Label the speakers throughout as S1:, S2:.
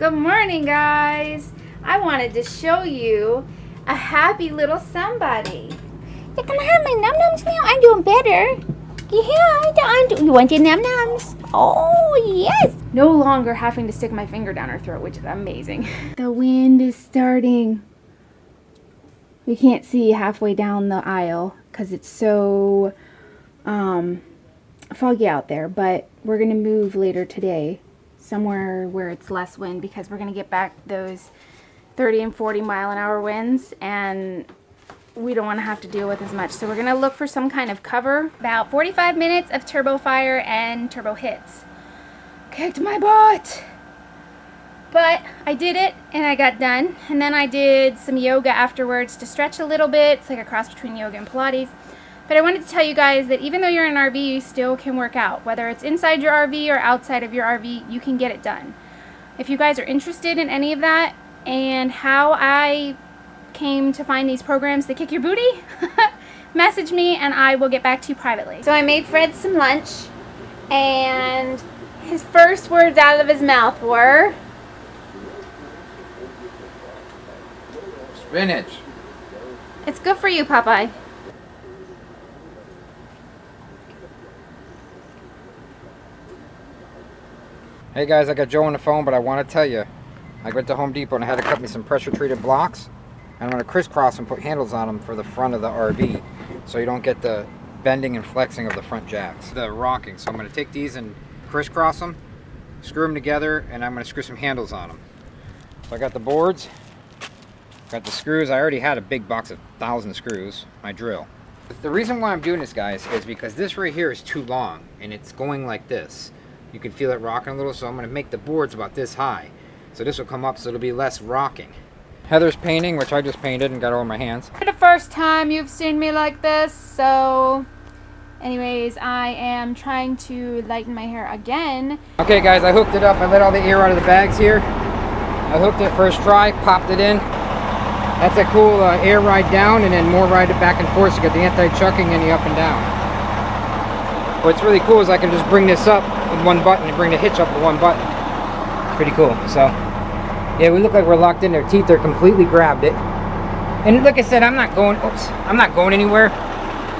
S1: Good morning, guys. I wanted to show you a happy little somebody.
S2: You can have my num-nums now. I'm doing better. Yeah, you want your num-nums? Oh, yes.
S1: No longer having to stick my finger down her throat, which is amazing. The wind is starting. We can't see halfway down the aisle because it's so foggy out there, but we're going to move later today somewhere where it's less wind because we're going to get back those 30 and 40 mile an hour winds, and we don't want to have to deal with as much. So we're going to look for some kind of cover. About 45 minutes of turbo fire and turbo hits. Kicked my butt. But I did it and I got done. And then I did some yoga afterwards to stretch a little bit. It's like a cross between yoga and Pilates. But I wanted to tell you guys that even though you're in an RV, you still can work out. Whether it's inside your RV or outside of your RV, you can get it done. If you guys are interested in any of that and how I came to find these programs that kick your booty, message me and I will get back to you privately. So I made Fred some lunch, and his first words out of his mouth were
S3: spinach.
S1: "It's good for you, Popeye."
S3: Hey guys, I got Joe on the phone, but I want to tell you, I went to Home Depot and I had to cut me some pressure treated blocks, and I'm going to crisscross and put handles on them for the front of the RV so you don't get the bending and flexing of the front jacks, the rocking. So I'm going to take these and crisscross them, screw them together, and I'm going to screw some handles on them. So I got the boards, got the screws. I already had a big box of 1,000 screws, my drill. The reason why I'm doing this, guys, is because this right here is too long and it's going like this. You can feel it rocking a little, so I'm going to make the boards about this high. So this will come up so it'll be less rocking. Heather's painting, which I just painted and got all in my hands.
S1: For the first time you've seen me like this, so anyways, I am trying to lighten my hair again.
S3: Okay guys, I hooked it up. I let all the air out of the bags here. I hooked it first try, popped it in. That's a cool air ride down, and then more ride it back and forth. So you got the anti-chucking and the up and down. What's really cool is I can just bring this up with one button and bring the hitch up with one button. Pretty cool. So yeah, we look like we're locked in. Their teeth are completely grabbed it. And like I said, I'm not going anywhere,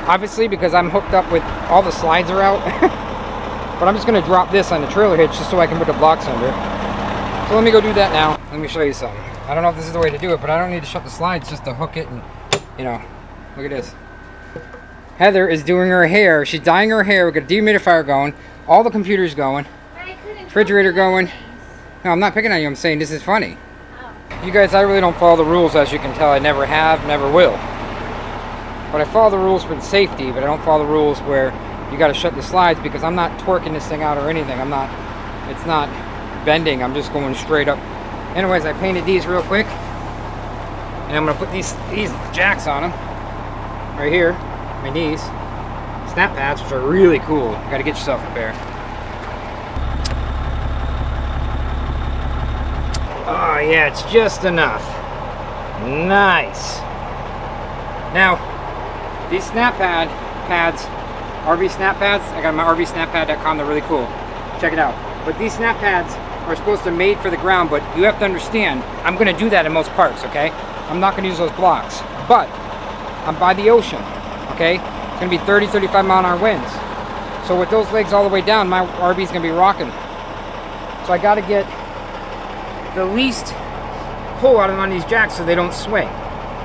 S3: obviously, because I'm hooked up with all the slides are out. But I'm just going to drop this on the trailer hitch just so I can put the blocks under. So let me go do that now. Let me show you something. I don't know if this is the way to do it, but I don't need to shut the slides just to hook it and, you know, look at this. Heather is doing her hair. She's dyeing her hair. We've got a dehumidifier going. All the computers going. Refrigerator going. No, I'm not picking on you. I'm saying this is funny. Oh. You guys, I really don't follow the rules, as you can tell. I never have, never will. But I follow the rules for safety, but I don't follow the rules where you got to shut the slides, because I'm not twerking this thing out or anything. It's not bending. I'm just going straight up. Anyways, I painted these real quick. And I'm going to put these jacks on them. Right here. My knees. Snap pads, which are really cool. You got to get yourself a pair. Oh yeah, it's just enough. Nice. Now, these snap pads, RV snap pads, I got them at rvsnappad.com. They're really cool. Check it out. But these snap pads are supposed to be made for the ground, but you have to understand, I'm going to do that in most parks, okay? I'm not going to use those blocks. But I'm by the ocean. Okay, it's going to be 30, 35 mile an hour winds. So with those legs all the way down, my RV is going to be rocking. So I got to get the least pull out of them on these jacks so they don't swing.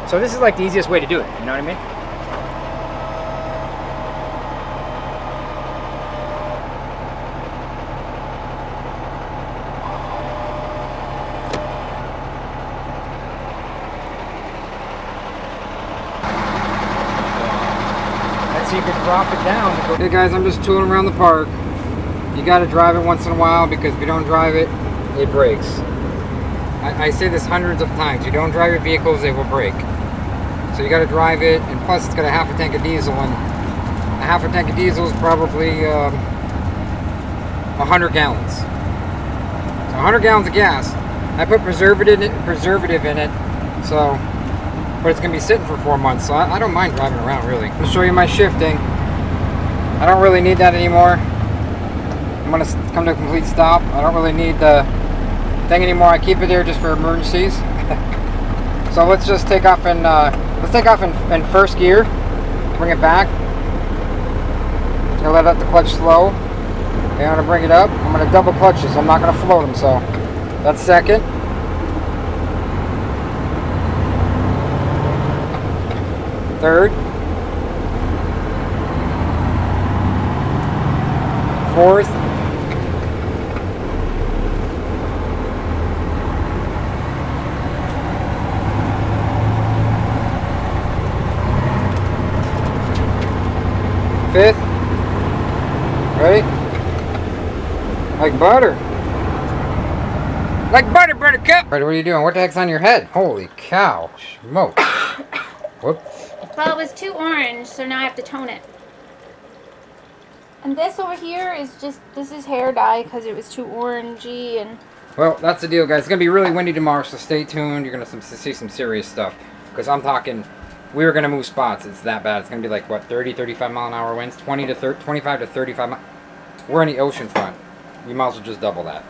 S3: So this is like the easiest way to do it. You know what I mean? So you can drop it down. Hey guys, I'm just tooling around the park. You got to drive it once in a while, because if you don't drive it, it breaks. I say this hundreds of times. You don't drive your vehicles, they will break. So you got to drive it, and plus it's got a half a tank of diesel, and a half a tank of diesel is probably 100 gallons. So 100 gallons of gas. I put preservative in it, so. But it's going to be sitting for 4 months, so I don't mind driving around, really. I'm going to show you my shifting. I don't really need that anymore. I'm going to come to a complete stop. I don't really need the thing anymore. I keep it there just for emergencies. So let's just take off in in first gear. Bring it back. Gonna let out the clutch slow. Okay, I'm gonna bring it up. I'm gonna double clutch this. I'm not gonna float them. So that's second. Third. Fourth. Fifth. Ready? Like butter. Like butter, buttercup! Alright, what are you doing? What the heck's on your head? Holy cow. Smoke. Whoops.
S1: Well, it was too orange, so now I have to tone it. And this over here is this is hair dye because it was too orangey and...
S3: Well, that's the deal, guys. It's going to be really windy tomorrow, so stay tuned. You're going to see some serious stuff. Because I'm talking, we're going to move spots. It's that bad. It's going to be like, what, 30, 35 mile an hour winds? 25 to 35 miles. We're in the ocean front. We might as well just double that.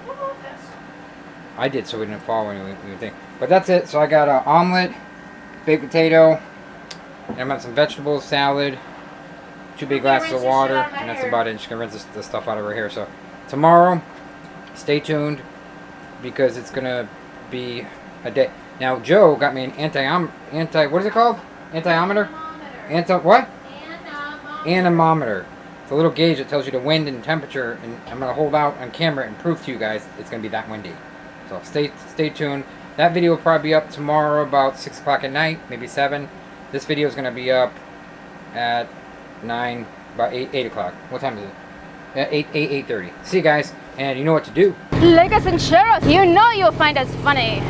S3: I did, so we didn't fall when we think. But that's it. So I got an omelet, baked potato, and I'm having some vegetables, salad, 2 big glasses of water, and that's about it. Just going to rinse the stuff out of her hair. So tomorrow, stay tuned, because it's going to be a day. Now, Joe got me an what is it called? Antiometer? What? Anemometer. It's a little gauge that tells you the wind and temperature, and I'm going to hold out on camera and prove to you guys it's going to be that windy. So stay tuned. That video will probably be up tomorrow about 6 o'clock at night, maybe 7. This video is going to be up at 9, about 8 o'clock. What time is it? 8:30. See you guys, and you know what to do.
S1: Like us and share us. You know you'll find us funny.